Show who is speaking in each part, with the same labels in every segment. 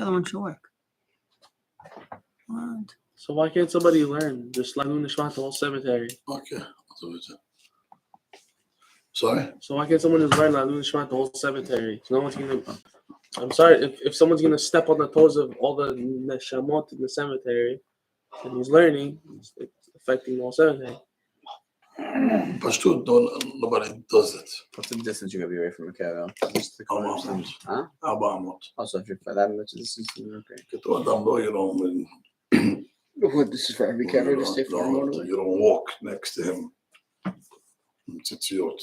Speaker 1: The other one should work. What?
Speaker 2: So why can't somebody learn? Just Lalun Nishmat, the whole cemetery.
Speaker 3: Okay. Sorry?
Speaker 2: So why can't someone just learn Lalun Nishmat, the whole cemetery? No one's gonna. I'm sorry, if someone's gonna step on the toes of all the neshamot in the cemetery, and he's learning, it's affecting the whole cemetery.
Speaker 3: Pashto, nobody does it.
Speaker 4: What's the distance you gotta be away from a cow? Just the
Speaker 3: Arba
Speaker 4: corner.
Speaker 3: amot.
Speaker 4: Huh?
Speaker 3: Arba amot.
Speaker 4: Also, if you're that much distance, okay.
Speaker 3: כתוב אדם לא, you don't,
Speaker 4: What, this is for every cow, just stay far more away?
Speaker 3: you don't walk next to him. ציציות.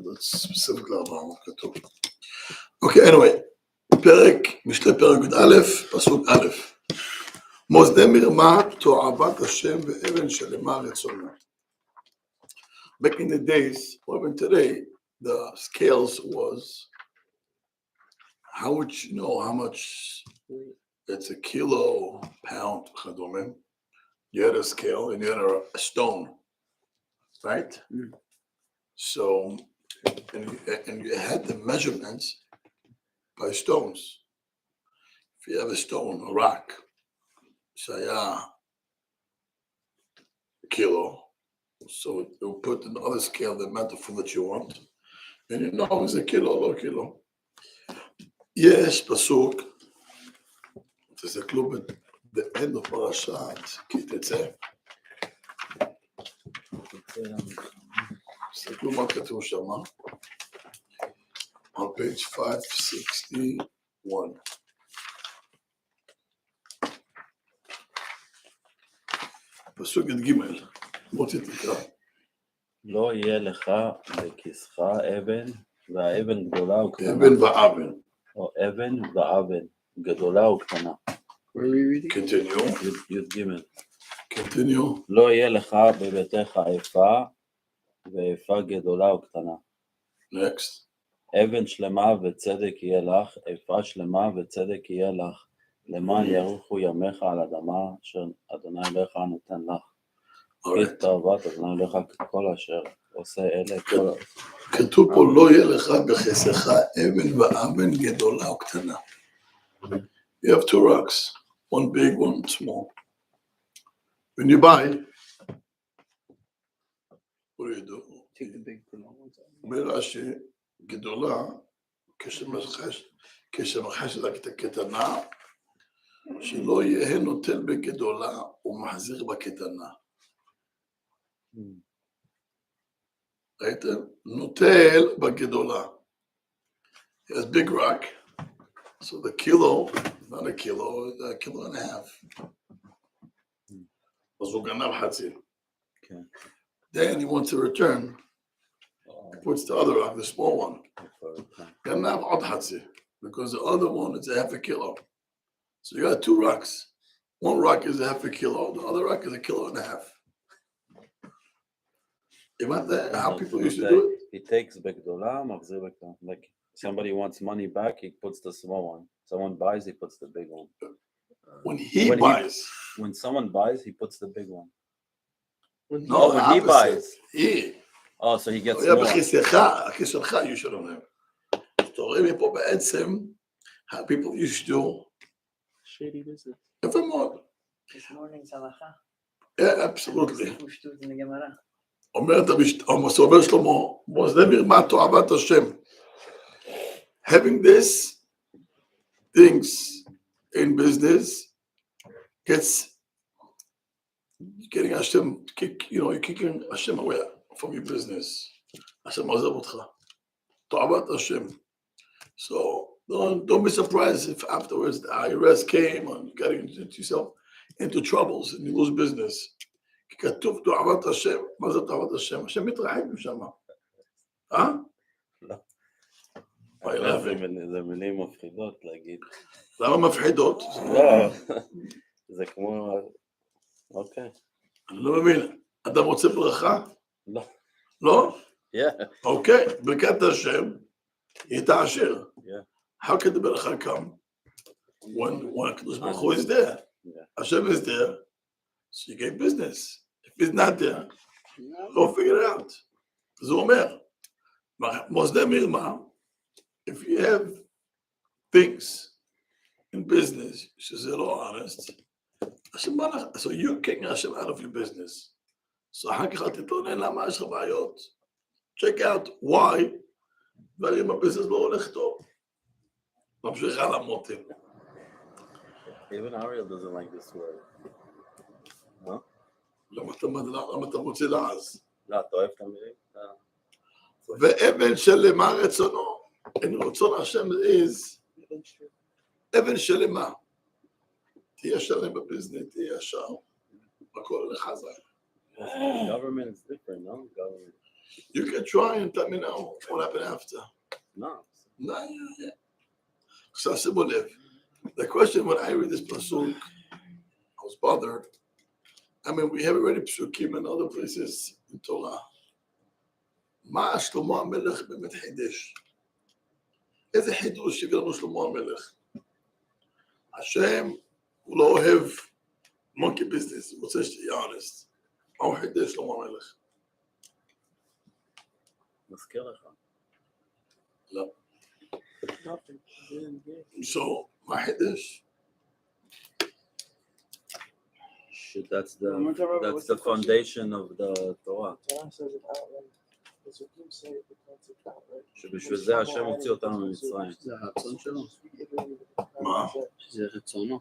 Speaker 3: That's specifically ארבע אמות כתוב. Okay, anyway. משלי פרק א', פסוק א'. מוסדי מרמה, תועבת השם ואבן שלמה רצונה. Back in the days, or even today, the scales was how would you know how much it's a kilo, pound, chadome. You had a scale and you had a stone, right?
Speaker 4: Mm.
Speaker 3: So, and you had the measurements by stones. If you have a stone, a rock, shaya, a kilo, so you'll put in the other scale the amount of food that you want, and you know it's a kilo, לא kilo. יש פסוק, תסתכלו ב-end of פרשת, כי תצא. תסתכלו מה כתוב שם, on page 561. פסוק ג' מוטי תקרא.
Speaker 5: לא יהיה לך בכיסך אבן, והאבן גדולה וקטנה.
Speaker 3: אבן ואבן.
Speaker 5: או אבן ואבן, גדולה וקטנה.
Speaker 3: Continue.
Speaker 5: י"ג.
Speaker 3: Continue.
Speaker 5: לא יהיה לך בביתך איפה, ואיפה גדולה וקטנה.
Speaker 3: Next.
Speaker 5: אבן שלמה וצדק יהיה לך, איפה שלמה וצדק יהיה לך, למען יארכו ימיך על אדמה, אשר אדוני אליך נותן לך. כי תאוות אדוני אליך כל אשר עושה אלה.
Speaker 3: כתוב פה לא יהיה לך בכיסך אבן ואבן גדולה או קטנה. You have two rocks, one big, one small. When you buy, what do you do?
Speaker 4: Take the big one.
Speaker 3: אומר רש"י, גדולה, כשמחש את הקטנה, שלא יהיה נוטל בגדולה ומחזיר בקטנה. ראיתם? נוטל בגדולה. He has big rock, so the kilo, not a kilo, a kilo and a half. אז הוא גנב חצי. Then he wants to return. He puts the other rock, the small one. גנב עוד חצי, because the other one is a half a kilo. So you got two rocks. One rock is a half a kilo, the other rock is a kilo and a half. You want that? How people used to do it?
Speaker 5: He takes בגדולה, מחזיר בקטנה. Like somebody wants money back, he puts the small one. Someone buys, he puts the big one.
Speaker 3: When he buys.
Speaker 5: When someone buys, he puts the big one.
Speaker 2: When
Speaker 5: When he buys.
Speaker 3: He.
Speaker 5: Oh, so he gets
Speaker 3: היה
Speaker 5: more.
Speaker 3: בכיסך, הכיסך you should have. אתה רואה מפה בעצם, how people used to.
Speaker 2: shady business.
Speaker 3: יפה מאוד.
Speaker 1: This morning's halacha.
Speaker 3: Yeah, absolutely.
Speaker 1: Pashtus in the Gemara.
Speaker 3: אומר שלמה, מוסדי מרמה תועבת השם. Having this things in business gets getting Hashem, you're kicking Hashem away from your business. Hashem עוזב אותך. תועבת השם. So don't be surprised if afterwards the IRS came and getting yourself into troubles and you lose business. כתוב תועבת השם, מה זה תועבת השם? השם מתרחק משם.
Speaker 5: לא.
Speaker 3: מה ילך?
Speaker 5: זה מילים מפחידות להגיד.
Speaker 3: למה מפחידות?
Speaker 5: לא, זה כמו... אוקיי.
Speaker 3: אני לא מבין, אדם רוצה ברכה?
Speaker 5: לא.
Speaker 3: לא?
Speaker 5: Yeah.
Speaker 3: אוקיי, ברכת השם, היא תעשיר.
Speaker 5: Yeah.
Speaker 3: How can the ברכה come? When הקדוש ברוך הוא is there. Hashem is there, so you get business. If he's not there, go figure it out. זה אומר, מוסדי מרמה, if you have things in business, שזה לא honest, so you're kicking Hashem out of your business. So אחר כך אל תתלונן למה יש לך בעיות. Check out why דברים בביזנס לא הולך טוב. ממשיך על המותים.
Speaker 5: Even Ariel doesn't like this word. No?
Speaker 3: למה אתה מוציא לעז?
Speaker 5: לא, אתה אוהב את המילים?
Speaker 3: ואבן שלמה רצונו. אין רצון השם is אבן שלמה. תהיה שלם בביזנס, תהיה ישר. הכל לחזק.
Speaker 5: Government is different, no? Government.
Speaker 3: You can try and tell me now what happened after.
Speaker 5: No.
Speaker 3: No, yeah. So שימו לב. The question when I read this pasuk, I was bothered. I mean, we have already psukim in other places in Torah. מה שלמה המלך באמת חידש? איזה חידוש הביא לנו שלמה המלך? השם הוא לא אוהב monkey business, הוא רוצה שתהיה honest. מה הוא חידש שלמה המלך?
Speaker 5: מזכיר לך.
Speaker 3: לא.
Speaker 2: Nothing. He didn't give.
Speaker 3: So, מה חידש?
Speaker 5: Shit, that's the foundation of the Torah.
Speaker 2: Torah says it outright. The Sukkot say it outright.
Speaker 5: שבשביל זה השם הוציא אותנו ממצרים.
Speaker 4: זה הרצון שלו.
Speaker 3: מה?
Speaker 4: זה רצונו.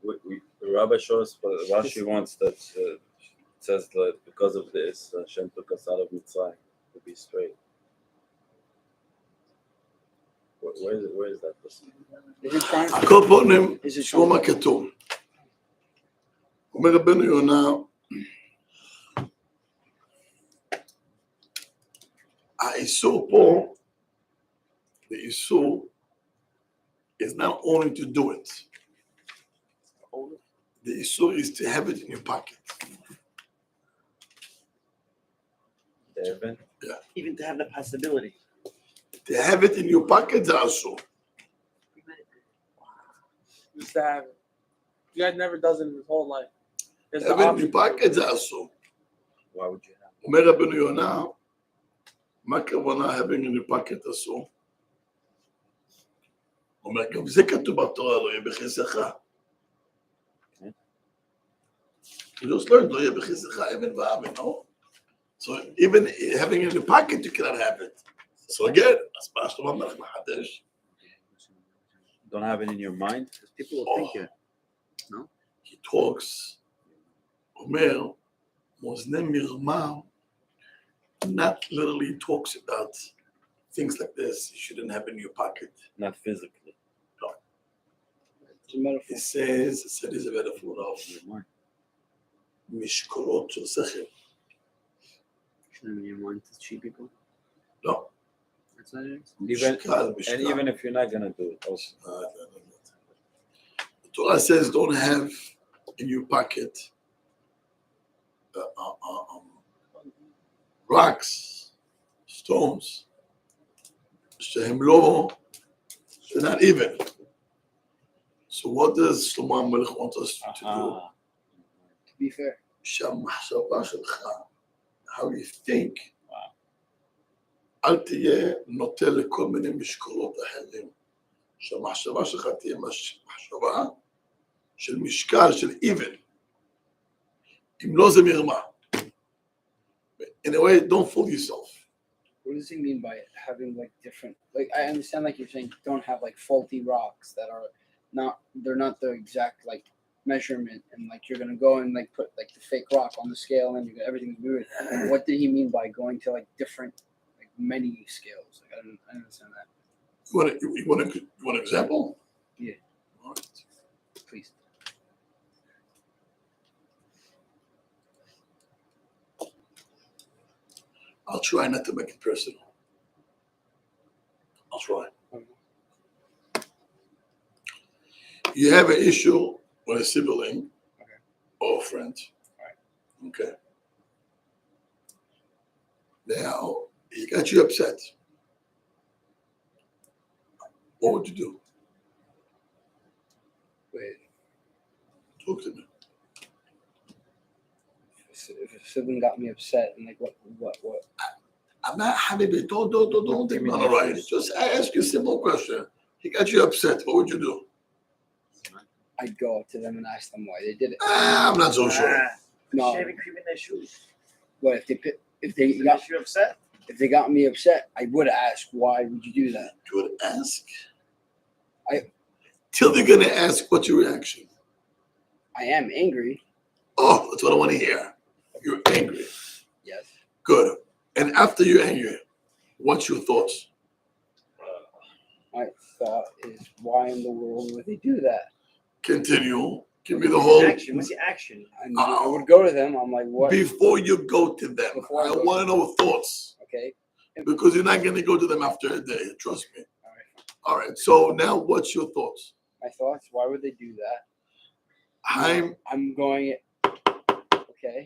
Speaker 5: The rabbi showed us Rashi once that says that because of this, Hashem took us out of Mitzrayim to be straight. Where is that?
Speaker 4: Is it trying to...
Speaker 3: הכל פונים,
Speaker 4: Is it
Speaker 3: תשמעו מה כתוב. אומר רבנו יונה, האיסור פה, the איסור is not only to do it. The איסור is to have it in your pocket.
Speaker 5: Evan?
Speaker 1: Even to have the possibility.
Speaker 3: To have it in your pocket זה אסור.
Speaker 2: Just to have it. You guys never does it in his whole life. It's the
Speaker 3: have it in
Speaker 2: option.
Speaker 3: your pocket זה אסור.
Speaker 5: Why would you have?
Speaker 3: אומר רבנו יונה, מה הכוונה having in your pocket אסור? אומר, גם זה כתוב בתורה, לא יהיה בחסך. You just learned, לא יהיה בחסך, אבן ואבן, no? So even having it in your pocket, you cannot have it. So again, אז מה שלמה המלך מחדש?
Speaker 5: Don't have it in your mind?
Speaker 4: People will think it. No?
Speaker 3: He talks, אומר, מאזני מרמה, not literally talks about things like this. You shouldn't have in your pocket.
Speaker 5: Not physically.
Speaker 4: It's a metaphor.
Speaker 3: It says, it's a metaphor of
Speaker 5: Your mind.
Speaker 3: משקולות של שכל.
Speaker 4: Shouldn't you want to cheat people?
Speaker 3: לא.
Speaker 4: That's not it.
Speaker 5: And even if you're not going to do it also.
Speaker 3: The Torah says don't have in your pocket rocks, stones, שהם לא, they're not even. So what does Shlomo HaMelech want us to do?
Speaker 4: To be fair.
Speaker 3: שהמחשבה שלך, how you think, אל תהיה נוטה לכל מיני משקולות אחרים. שהמחשבה שלך תהיה מחשבה של משקל, של even. אם לא זה מרמה. In a way, don't fool yourself.
Speaker 4: What does he mean by having like different, like I understand like you're saying don't have like faulty rocks that are not, they're not the exact like measurement and like you're going to go and like put like the fake rock on the scale and you got everything weird. And what did he mean by going to like different, like many scales? Like I don't understand that.
Speaker 3: You want an example?
Speaker 4: Yeah.
Speaker 3: All right.
Speaker 4: Please.
Speaker 3: I'll try not to make it personal. I'll try. You have an issue with a sibling or a friend. Okay. Now, he got you upset. What would you do?
Speaker 4: Wait.
Speaker 3: Talk to me.
Speaker 4: If a sibling got me upset and like what?
Speaker 3: I'm not having to don't think about it right. Just I ask you a simple question. he got you upset. What would you do?
Speaker 4: I'd go up to them and ask them why they did it.
Speaker 3: I'm not so sure.
Speaker 4: No.
Speaker 1: Shaving cream in their shoes.
Speaker 4: But if they
Speaker 1: Makes
Speaker 4: got
Speaker 1: you upset?
Speaker 4: if they got me upset, I would ask, why would you do that?
Speaker 3: You would ask.
Speaker 4: I-
Speaker 3: Till you're gonna ask, what's your reaction?
Speaker 4: I am angry.
Speaker 3: Oh, that's what I want to hear. You're angry.
Speaker 4: Yes.
Speaker 3: Good. And after you're angry, what's your thoughts?
Speaker 4: My thought is, why in the world would they do that?
Speaker 3: Continue. Give me the whole.
Speaker 1: Action. What's the action?
Speaker 4: I would go to them. I'm like, what?
Speaker 3: Before you go to them,
Speaker 4: Before I
Speaker 3: I
Speaker 4: go
Speaker 3: want to know thoughts.
Speaker 4: Okay.
Speaker 3: Because you're not going to go to them after a day. Trust me.
Speaker 4: All right.
Speaker 3: All right. So now, what's your thoughts?
Speaker 4: My thoughts. Why would they do that?
Speaker 3: I'm
Speaker 4: going. Okay.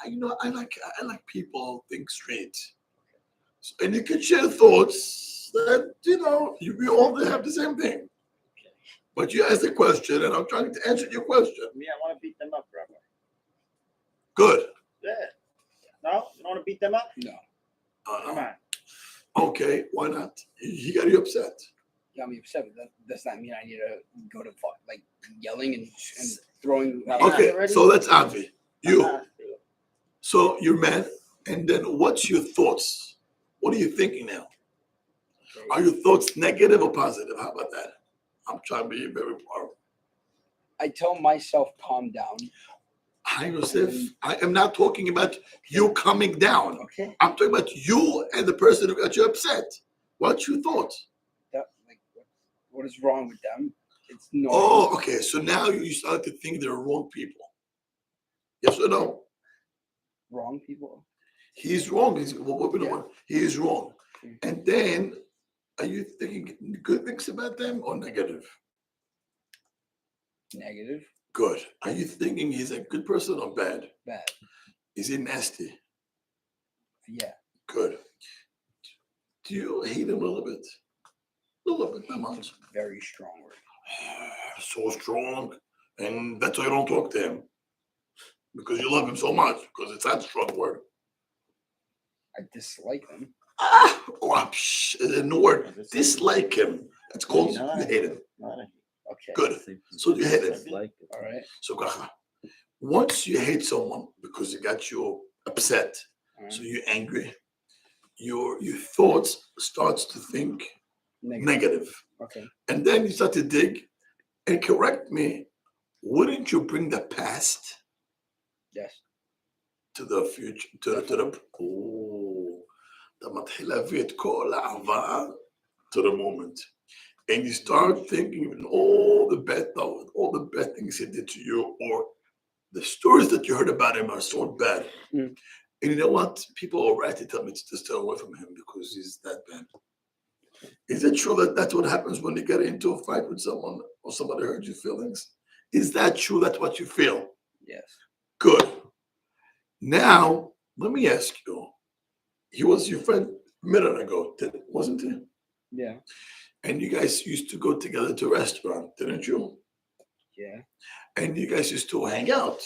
Speaker 3: I like people think straight, and you can share thoughts that we all have the same thing. But you asked a question, and I'm trying to answer your question.
Speaker 1: Me, I want to beat them up, Rabbi.
Speaker 3: Good.
Speaker 1: Yeah. No? You don't want to beat them up?
Speaker 4: No.
Speaker 1: Come on.
Speaker 3: Okay. Why not? He got you upset.
Speaker 4: Got me upset, but that does not mean I need to go to like yelling and throwing.
Speaker 3: Okay.
Speaker 1: already?
Speaker 3: So that's Avi. You.
Speaker 1: Uh-huh.
Speaker 3: So you're mad, and then what's your thoughts? What are you thinking now? Are your thoughts negative or positive? How about that? I'm trying to be very powerful.
Speaker 4: I tell myself, calm down.
Speaker 3: Hi, Yosef. I am not talking about you coming down.
Speaker 1: Okay.
Speaker 3: I'm talking about you and the person who got you upset. What's your thoughts?
Speaker 4: What is wrong with them? It's no.
Speaker 3: Oh, okay. So now you start to think they're wrong people. Yes or no?
Speaker 4: Wrong people.
Speaker 3: He's wrong. He is wrong.
Speaker 4: Mm.
Speaker 3: And then, are you thinking good things about them or negative?
Speaker 4: Negative.
Speaker 3: Good. Are you thinking he's a good person or bad?
Speaker 4: Bad.
Speaker 3: Is he nasty?
Speaker 4: Yeah.
Speaker 3: Good. Do you hate him a little bit? A little bit, not much.
Speaker 4: Very strong word.
Speaker 3: So strong. And that's why you don't talk to him. Because you love him so much. Because it's that strong word.
Speaker 4: I dislike them.
Speaker 3: No word. Dislike him. That's called you hate him.
Speaker 4: Okay.
Speaker 3: Good. So you hate him.
Speaker 4: All right.
Speaker 3: So once you hate someone because it got you upset,
Speaker 4: All right.
Speaker 3: so you're angry, your thoughts starts to think negative.
Speaker 4: Okay.
Speaker 3: And then you start to dig and correct me. Wouldn't you bring the past
Speaker 4: Yes.
Speaker 3: to the future, אתה מתחיל להביא את כל העבר to the moment. And you start thinking of all the bad things he did to you, or the stories that you heard about him are so bad.
Speaker 4: Mm.
Speaker 3: And you know what? People are right to tell me to stay away from him because he's that bad. Is it true that that's what happens when you get into a fight with someone or somebody hurt your feelings? Is that true? That's what you feel?
Speaker 4: Yes.
Speaker 3: Good. Now, let me ask you. He was your friend a minute ago, wasn't he?
Speaker 4: Yeah.
Speaker 3: And you guys used to go together to a restaurant, didn't you?
Speaker 4: Yeah.
Speaker 3: And you guys used to hang out.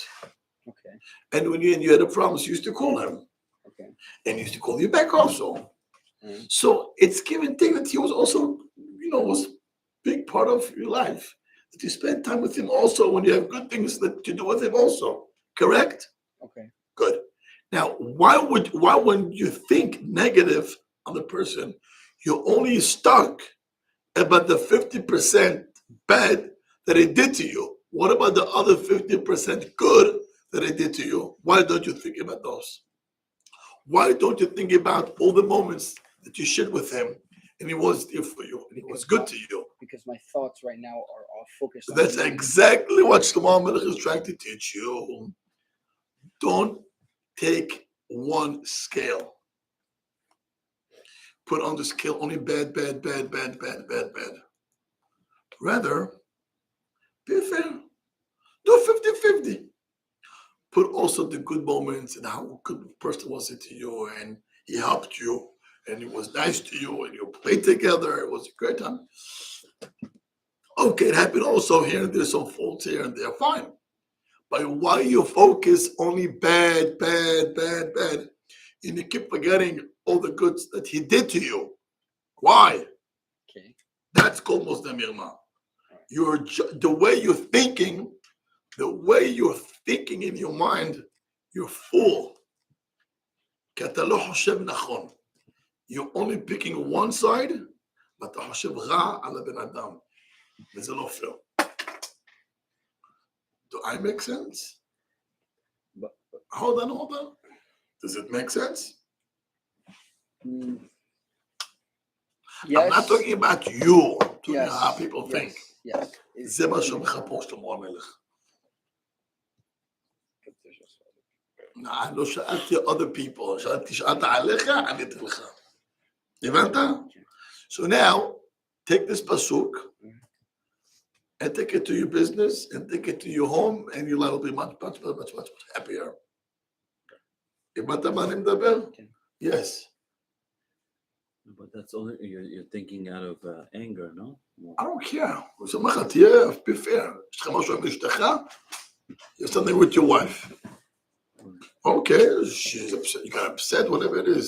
Speaker 4: Okay.
Speaker 3: And when you had a problem, you used to call him.
Speaker 4: Okay.
Speaker 3: And he used to call you back also.
Speaker 4: Mm.
Speaker 3: So it's give and take that he was also, was a big part of your life. That you spend time with him also when you have good things that you do with him also. Correct?
Speaker 4: Okay.
Speaker 3: Good. Now, why when you think negative on the person, you're only stuck about the 50% bad that he did to you? What about the other 50% good that he did to you? Why don't you think about those? Why don't you think about all the moments that you shared with him and he was there for you and he was good to you?
Speaker 4: Because my thoughts right now are all focused on
Speaker 3: That's
Speaker 4: me.
Speaker 3: exactly what Shlomo Melech is trying to teach you. Don't take one scale. Put on the scale only bad. Rather, be fair. Do 50-50. Put also the good moments and how good the person was to you and he helped you and he was nice to you and you played together. It was a great time. Okay, it happened also here and there's some faults here and there. Fine. But why you focus only bad, and you keep forgetting all the goods that he did to you? Why?
Speaker 4: Okay.
Speaker 3: That's called Mosde Mirma. The way you're thinking in your mind, you're full. כי אתה לא חושב נכון. You're only picking one side, ואתה חושב רע על הבן אדם. וזה לא fair. Do I make sense? Hold on. Does it make sense?
Speaker 4: Yes.
Speaker 3: I'm not talking about you. I'm talking
Speaker 4: Yes.
Speaker 3: about how people think.
Speaker 4: Yes.
Speaker 3: זה מה שאומר לך פה שלמה המלך. אני לא שאלתי other people, שאלת עליך, עניתי לך. הבנת? So now, take this pasuk and take it to your business and take it to your home and your life will be much happier. הבנת מה אני מדבר? Yes.
Speaker 5: But that's only you're thinking out of anger, no?
Speaker 3: I don't care. הוא אומר לך, תהיה be fair. יש לך משהו עם אשתך? There's something with your wife. Okay, she's upset. You got upset, whatever it is.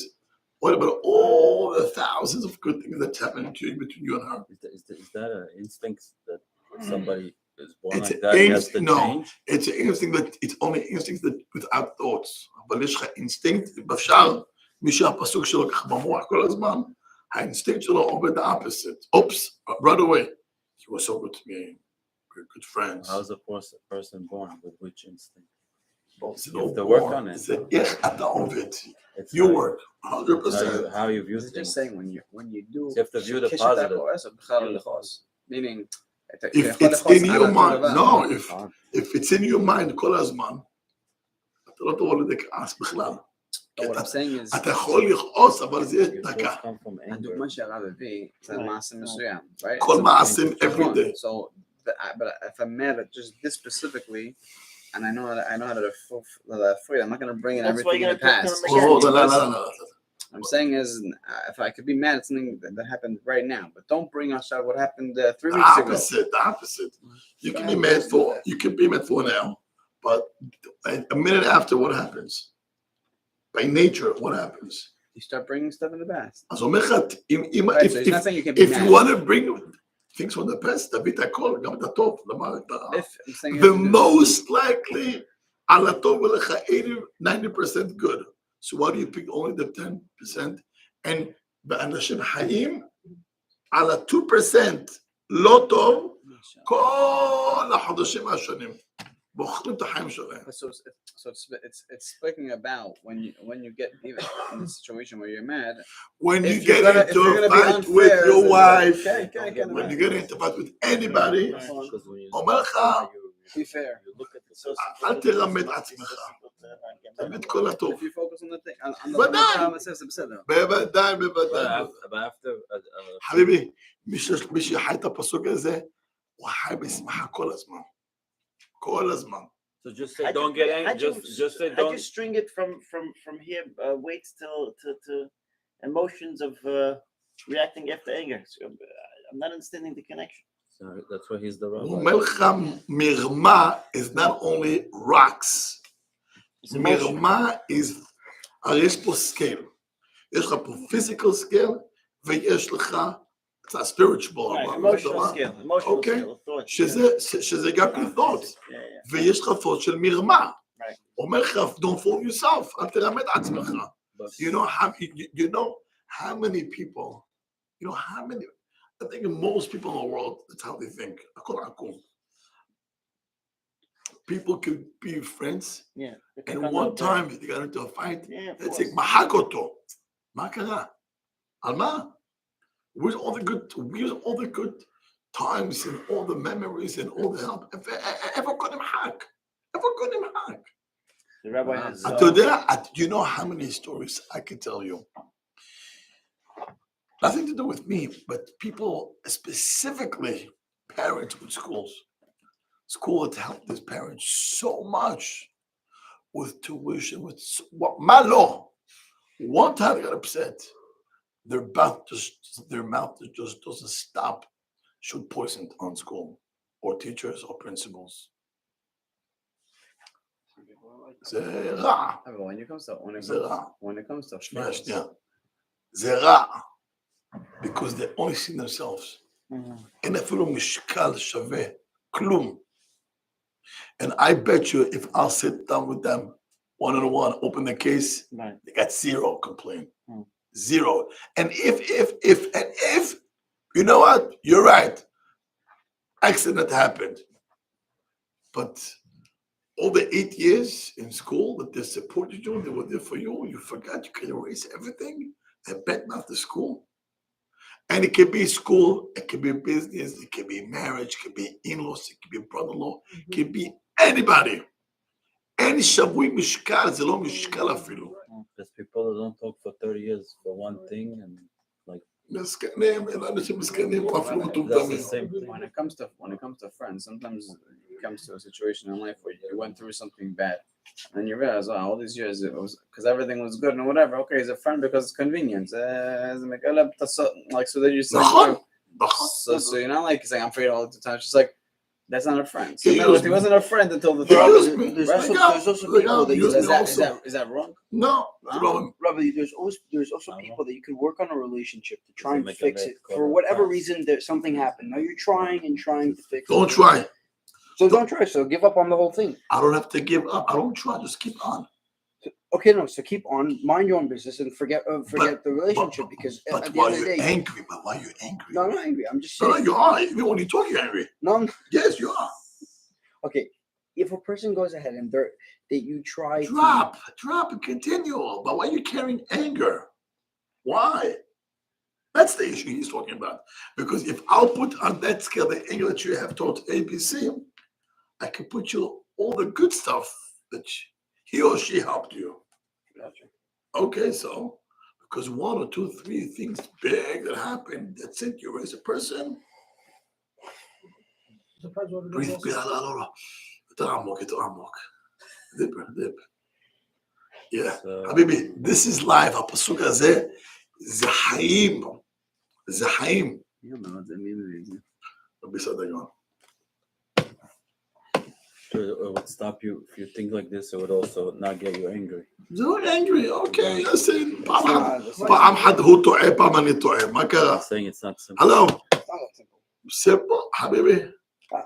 Speaker 3: What about all the thousands of good things that's happening to you between you and her?
Speaker 5: Is that an instinct that somebody is born
Speaker 3: It's
Speaker 5: like that? He has to
Speaker 3: no,
Speaker 5: change?
Speaker 3: it's an instinct that it's only instincts that without thoughts. אבל יש לך אינסטינקט, בשאר, מי שהפסוק שלו ככה במוח כל הזמן, האינסטינקט שלו עובד the opposite. Oops, right away. He was so good to me. We're good friends.
Speaker 5: How's a person born with which instinct?
Speaker 3: זה
Speaker 5: You have
Speaker 3: לא
Speaker 5: to work
Speaker 3: born.
Speaker 5: on it.
Speaker 3: זה איך אתה עובד.
Speaker 5: It's
Speaker 3: You
Speaker 5: how-
Speaker 3: work 100%.
Speaker 5: how you view
Speaker 4: It's just
Speaker 5: things.
Speaker 4: saying when you do.
Speaker 5: You have to view the
Speaker 4: כשאתה
Speaker 5: positive.
Speaker 4: כועס, אתה בכלל לא לכעוס. Meaning, אתה
Speaker 3: If
Speaker 4: יכול
Speaker 3: it's
Speaker 4: לכעוס
Speaker 3: in
Speaker 4: על
Speaker 3: your
Speaker 4: אותו
Speaker 3: mind,
Speaker 4: דבר.
Speaker 3: no, if it's in your mind כל הזמן, אתה לא תבוא לידי כעס בכלל.
Speaker 4: But what I'm saying is,
Speaker 3: אתה יכול לכעוס, אבל זה יהיה
Speaker 5: Your
Speaker 3: דקה.
Speaker 5: thoughts come from anger.
Speaker 4: הדוגמה שהרב הביא, זה
Speaker 1: Right.
Speaker 4: מעשה מסוים, right?
Speaker 3: כל
Speaker 4: So-
Speaker 3: מעשים every
Speaker 4: נכון.
Speaker 3: day.
Speaker 4: So, but if I'm mad at just this specifically, and I know how to free, I'm not going to bring in
Speaker 1: That's why
Speaker 4: everything
Speaker 1: you
Speaker 4: in the
Speaker 1: gotta talk to
Speaker 4: past.
Speaker 1: them again.
Speaker 3: Oh, no.
Speaker 4: What I'm saying is, if I could be mad at something that happened right now, but don't bring us out what happened 3 weeks ago.
Speaker 3: The opposite. You can be mad for now, but a minute after, what happens? By nature, what happens?
Speaker 4: You start bringing stuff in the past.
Speaker 3: אז אומר לך,
Speaker 4: Right, so he's not saying you can be
Speaker 3: if
Speaker 4: mad.
Speaker 3: you want to bring things from the past, תביא את הכל, גם את הטוב, למה את הרע.
Speaker 4: If I'm saying
Speaker 3: The most likely, על הטוב ולך 90% good. So why do you pick only the 10%? And באנשים חיים, על ה-2% לא טוב, כל החודשים השונים. בוחרים את החיים שלהם.
Speaker 4: So it's speaking about when you get even in a situation where you're mad.
Speaker 3: When you
Speaker 4: If you're
Speaker 3: get
Speaker 4: gonna-
Speaker 3: into
Speaker 4: if you're
Speaker 3: a
Speaker 4: gonna be
Speaker 3: fight
Speaker 4: unfair,
Speaker 3: with your
Speaker 4: then-
Speaker 3: wife,
Speaker 4: Okay,
Speaker 3: when you get into a fight with anybody,
Speaker 5: Because when you
Speaker 3: אומר לך,
Speaker 4: Be fair.
Speaker 5: you look at the
Speaker 3: אל תרמד עצמך. תמיד כל הטוב.
Speaker 4: If you focus on the thing, on the
Speaker 3: ודאי.
Speaker 4: promises, זה בסדר.
Speaker 3: בוודאי.
Speaker 5: but after
Speaker 3: חביבי, מי שחי את הפסוק הזה, הוא חי בשמחה כל הזמן. כל הזמן.
Speaker 5: so just say don't get angry. Just say
Speaker 1: I
Speaker 5: don't.
Speaker 1: just string it from here. Waits till to emotions of reacting after anger. So, I'm not understanding the connection.
Speaker 5: So that's why he's the
Speaker 3: הוא
Speaker 5: rabbi.
Speaker 3: אומר לך, מרמה is not only rocks.
Speaker 1: It's emotion.
Speaker 3: מרמה is, הרי יש פה scale. יש לך פה physical scale, ויש לך קצת spiritual.
Speaker 1: Right,
Speaker 3: אבל
Speaker 1: emotional
Speaker 3: דבר,
Speaker 1: skill, emotional
Speaker 3: Okay.
Speaker 1: skill, thought.
Speaker 3: שזה גם כן thought.
Speaker 1: Yeah.
Speaker 3: ויש לך thought של מרמה.
Speaker 1: Right.
Speaker 3: אומר לך, don't fool yourself, אל תרמה את עצמך.
Speaker 5: But
Speaker 3: You know how many people, I think most people in the world, that's how they think. הכל עקום. People could be friends,
Speaker 1: Yeah.
Speaker 3: and one time they got into a fight,
Speaker 1: Yeah. Of
Speaker 3: let's
Speaker 1: course.
Speaker 3: say, מחק אותו. מה קרה? על מה? Where's all the good times and all the memories and all the help? איפה קודם חק?
Speaker 1: The rabbi has.
Speaker 3: אתה יודע, you know how many stories I can tell you? Nothing to do with me, but people, specifically parents with schools. School had helped these parents so much with tuition, with what my law. One time they got upset. Their mouth just doesn't stop. Shoot poison on school or teachers or principals. זה רע.
Speaker 4: When it comes to
Speaker 3: שנייה. זה רע. Because they only see themselves. אין אפילו משקל שווה, כלום. And I bet you if I'll sit down with them one-on-one, open the case,
Speaker 1: Right.
Speaker 3: they got zero complaint.
Speaker 1: Hmm.
Speaker 3: Zero. And if, you know what? You're right. Accident happened. But all the 8 years in school that they supported you, they were there for you, you forgot you can erase everything and bet not the school. And it can be school, it can be business, it can be marriage, it can be in-laws, it can be brother-in-law, it can be anybody. Any שבוי משקל, זה לא משקל אפילו.
Speaker 5: There's people that don't talk for 30 years for one thing and like
Speaker 3: מסכנים, אין אנשים מסכנים, או אפילו
Speaker 5: that's the
Speaker 3: מטומטמים.
Speaker 5: same thing.
Speaker 4: When it comes to friends, sometimes it comes to a situation in life where you went through something bad, and you realize, oh, all these years it was because everything was good and whatever. Okay, he's a friend because it's convenience. Like so that you say,
Speaker 3: נכון,
Speaker 4: so you're not like saying I'm afraid all the time. It's just like that's not a friend. So
Speaker 3: He
Speaker 4: then,
Speaker 3: used
Speaker 4: if he
Speaker 3: me.
Speaker 4: wasn't a friend until the
Speaker 3: He
Speaker 4: third.
Speaker 3: used me.
Speaker 4: There's
Speaker 3: Look out,
Speaker 4: also
Speaker 3: look
Speaker 4: people
Speaker 3: out,
Speaker 4: that
Speaker 3: he
Speaker 4: use
Speaker 3: used me
Speaker 4: is
Speaker 3: also.
Speaker 4: that wrong?
Speaker 3: No, wrong.
Speaker 4: Rabbi, there's also people that you could work on a relationship to try and
Speaker 5: Doesn't make
Speaker 4: fix
Speaker 5: a
Speaker 4: it
Speaker 5: bad
Speaker 4: for
Speaker 5: call.
Speaker 4: whatever reason that something happened. Now you're trying to fix it.
Speaker 3: Don't try.
Speaker 4: So don't try. So give up on the whole thing.
Speaker 3: I don't have to give up. I don't try, just keep on.
Speaker 4: Okay, no. So keep on, mind your own business, and forget the relationship because
Speaker 3: But
Speaker 4: at the
Speaker 3: why
Speaker 4: end of the
Speaker 3: you're
Speaker 4: day,
Speaker 3: angry? But why you're angry?
Speaker 4: no, I'm not angry. I'm just
Speaker 3: No,
Speaker 4: saying.
Speaker 3: you are. Even when you talk, you're angry.
Speaker 4: No, I'm,
Speaker 3: Yes, you are.
Speaker 4: okay. If a person goes ahead and that you try
Speaker 3: Drop and continue. But why are you carrying anger? Why? That's the issue he's talking about. Because if I'll put on that scale the anger that you have taught ABC, I can put you all the good stuff that he or she helped you.
Speaker 4: Gotcha.
Speaker 3: Okay, so because 1 or 2, 3 things big that happened, that's it. You raise a person. Breathe, dip. Yeah.
Speaker 5: So,
Speaker 3: Habibi, this is live. הפסוק הזה זה חיים. זה חיים. בסדר גמור.
Speaker 5: it would stop you if you think like this. It would also not get you angry.
Speaker 3: זה לא angry, אוקיי, listen.
Speaker 4: It's
Speaker 3: פעם אחת הוא טועה, פעם אני טועה. מה קרה?
Speaker 5: I'm saying it's not simple.
Speaker 3: Hello.
Speaker 4: not that simple.
Speaker 3: Simple, حبيبي.
Speaker 4: Uh,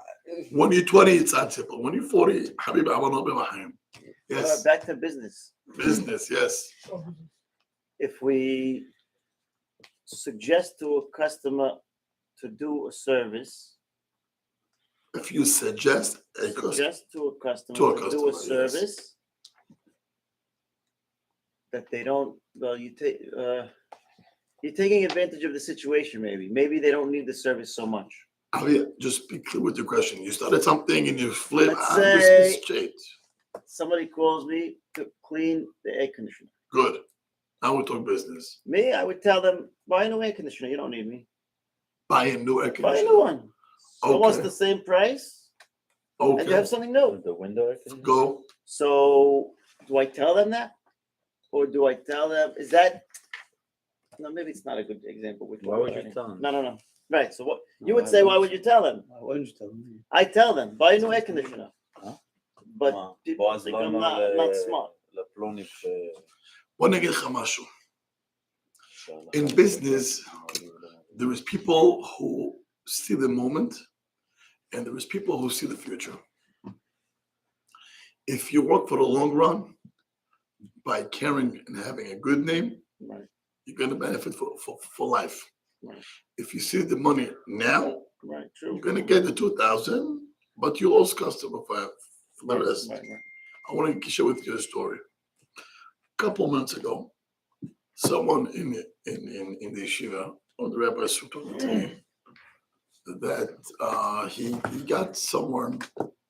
Speaker 3: When you're 20, it's not simple. When you're 40, حبيبي, I want to be בחיים. Yes.
Speaker 1: Back to business.
Speaker 3: Business, yes.
Speaker 1: If we suggest to a customer to do a service,
Speaker 3: If you suggest a customer,
Speaker 1: suggest to a customer
Speaker 3: To a
Speaker 1: to do a
Speaker 3: customer, yes.
Speaker 1: service that they don't, well, you're taking advantage of the situation. Maybe they don't need the service so much.
Speaker 3: just be clear with your question. You started something and you flip.
Speaker 1: Let's
Speaker 3: Just
Speaker 1: say-
Speaker 3: be straight.
Speaker 1: Somebody calls me to clean the air conditioner.
Speaker 3: Good. Now we talk business.
Speaker 1: Me, I would tell them, buy a new air conditioner. You don't need me.
Speaker 3: Buy a new air
Speaker 1: Buy a
Speaker 3: conditioner.
Speaker 1: new one. It's almost
Speaker 3: Okay.
Speaker 1: the same price, and you
Speaker 3: Okay.
Speaker 1: have something new.
Speaker 5: The window air conditioner?
Speaker 3: Go.
Speaker 1: So, do I tell them that, or do I tell them? Is that? No, maybe it's not a good example. Which
Speaker 5: Why
Speaker 1: one,
Speaker 5: would you
Speaker 1: right?
Speaker 5: tell them?
Speaker 1: No. Right. So what
Speaker 5: No,
Speaker 1: you would
Speaker 5: why
Speaker 1: say?
Speaker 5: would
Speaker 1: Why
Speaker 5: you-
Speaker 1: would you tell them?
Speaker 5: Why wouldn't you tell them?
Speaker 1: I tell them buy a new air conditioner.
Speaker 5: Huh?
Speaker 1: But
Speaker 5: Wow.
Speaker 1: people
Speaker 5: בועז
Speaker 1: think
Speaker 5: לא
Speaker 1: I'm
Speaker 5: אמר
Speaker 1: not smart.
Speaker 5: לפלוני
Speaker 3: בוא נגיד לך משהו.
Speaker 5: שהלך.
Speaker 3: In business, there is people who see the moment and there is people who see the future. If you work for the long run, by caring and having a good name,
Speaker 1: Right.
Speaker 3: you're going to benefit for life.
Speaker 1: Right.
Speaker 3: If you see the money now,
Speaker 1: Right. True.
Speaker 3: you're going to get the 2,000, but you lost customer for the rest.
Speaker 1: Right.
Speaker 3: I want to share with you a story. A couple months ago, someone in the yeshiva, or the rabbi told me that he got someone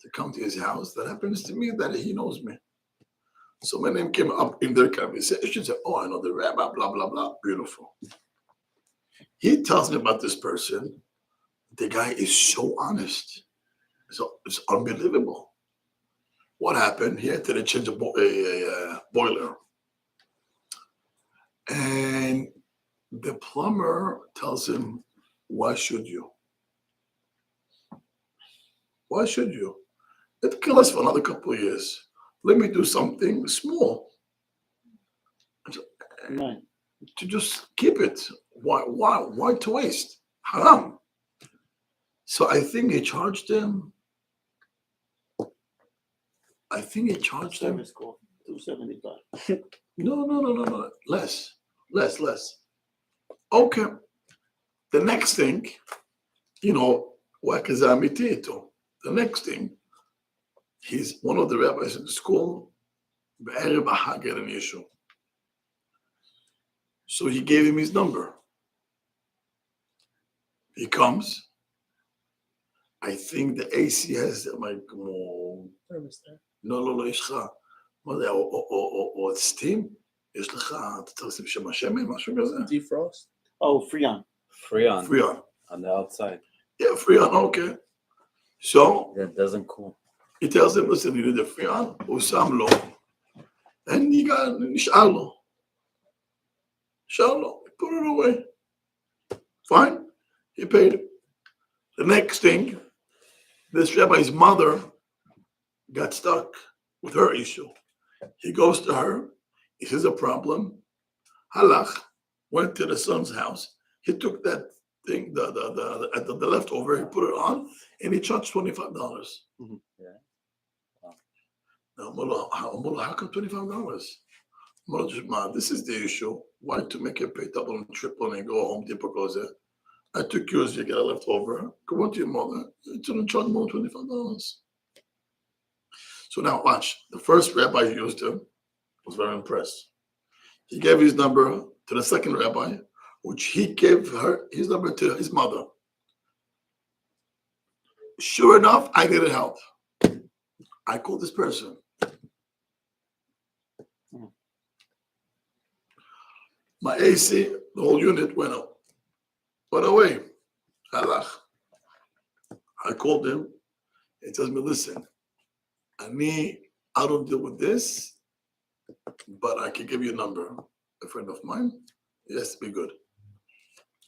Speaker 3: to come to his house that happens to me that he knows me. So my name came up in their conversation. Said, "Oh, I know the rabbi, blah, blah, blah." Beautiful. He tells me about this person. The guy is so honest. So it's unbelievable. What happened? He had to change a boiler. And the plumber tells him, "Why should you? Why should you? It'll kill us for another couple of years. Let me do something small
Speaker 1: Right.
Speaker 3: to just keep it. Why to waste? Haram." So I think he charged them. I think he charged them.
Speaker 1: Service call, $275.
Speaker 3: No. Less. Okay. The next thing, the next thing, he's one of the rabbis in the school. Get an issue. So he gave him his number. He comes. I think the AC has like more. לא, יש לך, מה זה, או סטים? יש לך, אתה צריך לשים שם השמן, משהו כזה?
Speaker 2: Defrost.
Speaker 1: Oh, Freon.
Speaker 3: Freon.
Speaker 5: On the outside.
Speaker 3: Yeah, Freon, okay. So,
Speaker 5: That doesn't cool.
Speaker 3: he tells him, listen, you need the Freon, הוא שם לו, and נשאר לו. he put it away. Fine, he paid it. The next thing, this rabbi's mother got stuck with her issue. He goes to her, he says a problem. Halach went to the son's house. He took that thing, the leftover, he put it on, and he charged $25.
Speaker 1: Mhm.
Speaker 5: Yeah. Wow.
Speaker 3: Now, how come $25? This is the issue. Why to make it pay double and triple and go home Depot goes there? I took yours, you get a leftover. Go on to your mother. It's going to charge more than $25. So now watch. The first rabbi who used him was very impressed. He gave his number to the second rabbi, which he gave her his number to his mother. Sure enough, I needed help. I called this person. My AC, the whole unit went away. Halach. I called him. He tells me, listen, I don't deal with this, but I can give you a number. A friend of mine, it has to be good.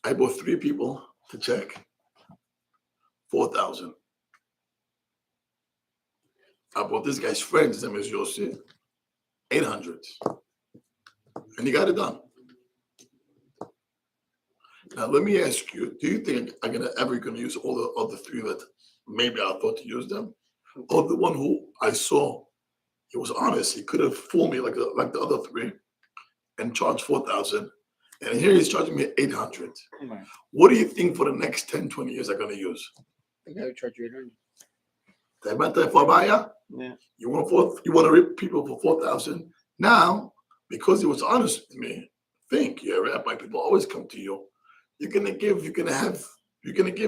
Speaker 3: I bought 3 people to check, 4,000. I bought this guy's friend, his name is Yossi, 800. And he got it done. Now, let me ask you, do you think I'm ever going to use all the other 3 that maybe I thought to use them? Or the one who I saw, he was honest. He could have fooled me like the other 3 and charged 4,000. And here he's charging me 800.
Speaker 1: Right.
Speaker 3: What do you think for the next 10, 20 years I'm going to use?
Speaker 4: I gotta charge you $800.
Speaker 1: Yeah.
Speaker 3: You want to rip people for 4,000. Now, because he was honest with me, rabbi, people always come to you. You're gonna give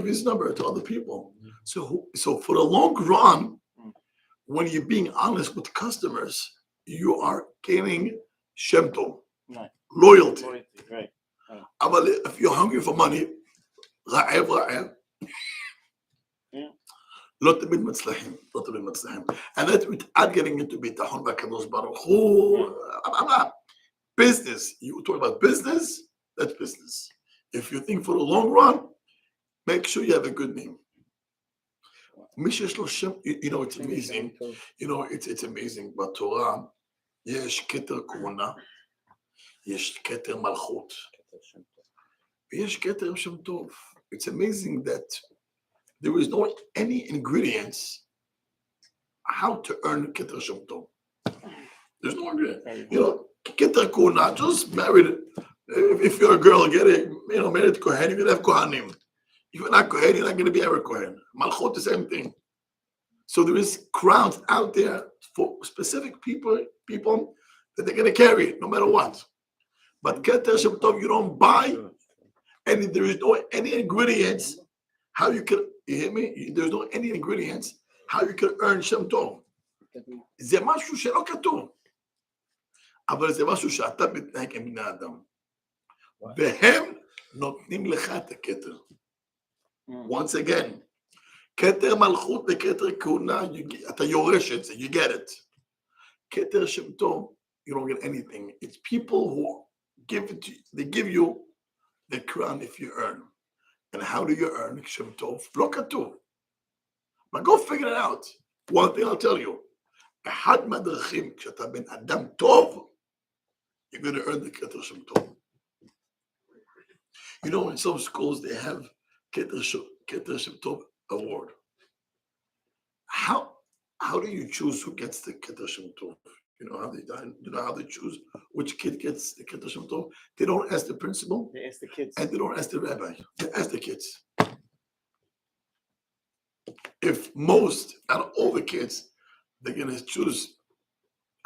Speaker 3: his number to other people. So for the long run, when you're being honest with customers, you are gaining Shem Tov,
Speaker 1: Right.
Speaker 3: loyalty.
Speaker 1: Right.
Speaker 3: But if you're hungry for money, רעב.
Speaker 1: Yeah.
Speaker 3: לא תמיד מצליחים. And that's without getting into ביטחון והקדוש ברוך הוא. Business, you talk about business, that's business. If you think for the long run, make sure you have a good name. It's amazing. It's amazing. בתורה יש כתר כהונה, יש כתר מלכות, ויש כתר שם טוב. It's amazing that there is no any ingredients how to earn כתר שם טוב. There's no ingredient. Keter Kuna, just married. If you're a girl, get it. Married to Kohen, you're gonna have Kohanim. If you're not Kohen, you're not gonna be ever Kohen. Malchut, the same thing. So there is crowns out there for specific people that they're gonna carry no matter what. But Keter Shem Tov, you don't buy, and there is no any ingredients. How you can hear me? There's no any ingredients how you can earn Shem Tov. זה משהו שלא כתוב. אבל זה משהו שאתה מתנהג עם בני אדם. והם נותנים לך את הכתר. Once again, כתר מלכות וכתר כהונה, אתה יורש את זה, you get it. כתר שם טוב, you don't get anything. It's people who give it to you, they give you the crown if you earn. And how do you earn שם טוב? לא כתוב. But go figure it out. One thing I'll tell you, אחד מהדרכים, כשאתה בן אדם טוב, you're going to earn the Keter Shem Tov. In some schools, they have Keter Shem Tov award. How do you choose who gets the Keter Shem Tov? You know how they choose which kid gets the Keter Shem Tov? They don't ask the principal.
Speaker 1: They ask the kids.
Speaker 3: And they don't ask the rabbi. They ask the kids. If most out of all the kids, they're gonna choose.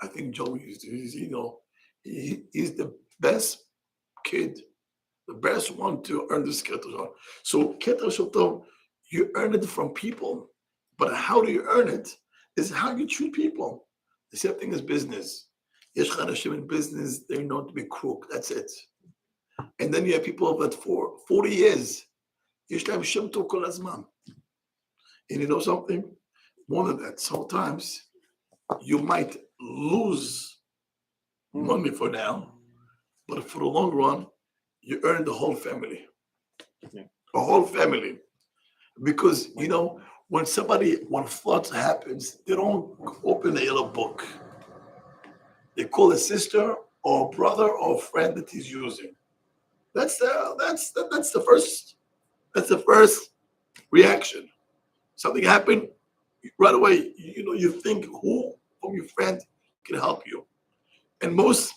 Speaker 3: I think Joey he's the best kid, the best one to earn this Keter Shem Tov. So Keter Shem Tov, you earn it from people, but how do you earn it? Is how you treat people. The same thing as business. Yesh Chanashim in business, they're known to be crook. That's it. And then you have people that for 40 years, Yesh Lahem Shem Tov Kol Hazman. And you know something? More than that, sometimes you might lose money for now, but for the long run, you earn the whole family.
Speaker 1: Yeah.
Speaker 3: The whole family. Because, when floods happens, they don't open a yellow book. They call a sister or a brother or a friend that he's using. That's the first reaction. Something happened, right away, you think who from your friend can help you. And most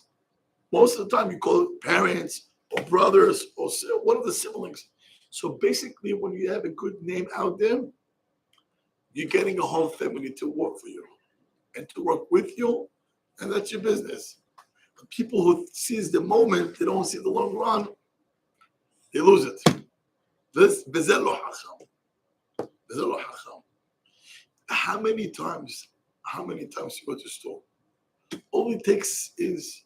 Speaker 3: of the time you call parents or brothers or one of the siblings. So basically when you have a good name out there, you're getting a whole family to work for you and to work with you, and that's your business. But people who seize the moment, they don't see the long run, they lose it. V'zeh lo hacham. V'zeh lo hacham. How many times you go to the store? All it takes is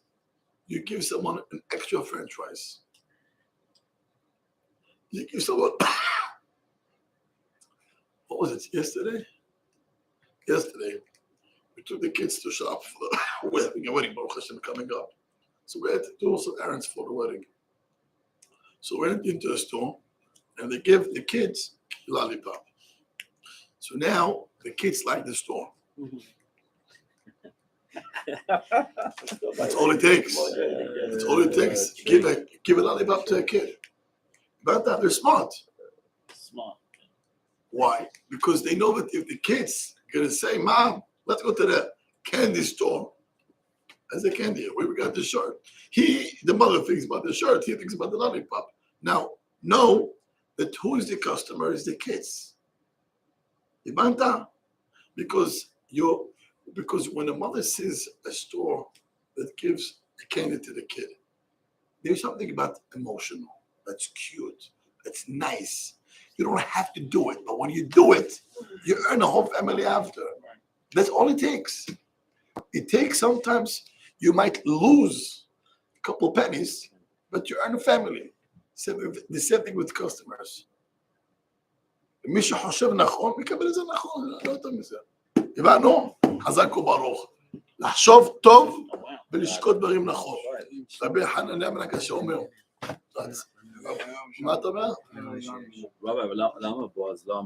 Speaker 3: you give someone an extra French fries. You give someone, what was it, yesterday? Yesterday, we took the kids to shop we're having a wedding, Baruch Hashem, coming up. So we had to do some errands for the wedding. So we went into the store and they give the kids a lollipop. So now the kids like the store. That's all it takes. That's all it takes. Give a lollipop to a kid. But they're smart.
Speaker 1: Smart.
Speaker 3: Why? Because they know that if the kids are going to say, Mom, let's go to the candy store. As a candy, we got the shirt. The mother thinks about the shirt. He thinks about the lollipop. Now, know that who is the customer is the kids. Because when a mother sees a store that gives a candy to the kid, there's something about emotional. That's cute. That's nice. You don't have to do it, but when you do it, you earn a whole family after. That's all it takes. It takes sometimes you might lose a couple pennies, but you earn a family. The same thing with customers. מי שחושב נכון, מקבל את זה נכון, לא יותר מזה. הבנו? חזק וברוך. לחשוב טוב ולשקול דברים נכון. רבי חנניה בן הקשה אומר. מה אתה אומר?
Speaker 5: רבי, אבל למה בועז לא